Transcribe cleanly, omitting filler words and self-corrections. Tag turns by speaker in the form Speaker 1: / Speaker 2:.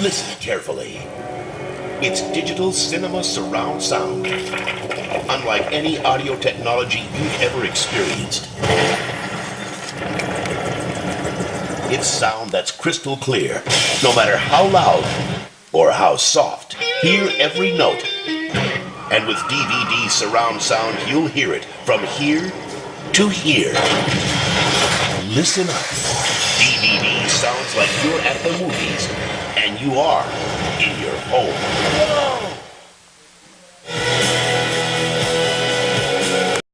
Speaker 1: Listen carefully. It's digital cinema surround sound, unlike any audio technology you've ever experienced. It's sound that's crystal clear, no matter how loud or how soft. Hear every note. And with DVD surround sound, you'll hear it from here to here. Listen up. DVD sounds like you're at the movies, and you are in your home. Whoa!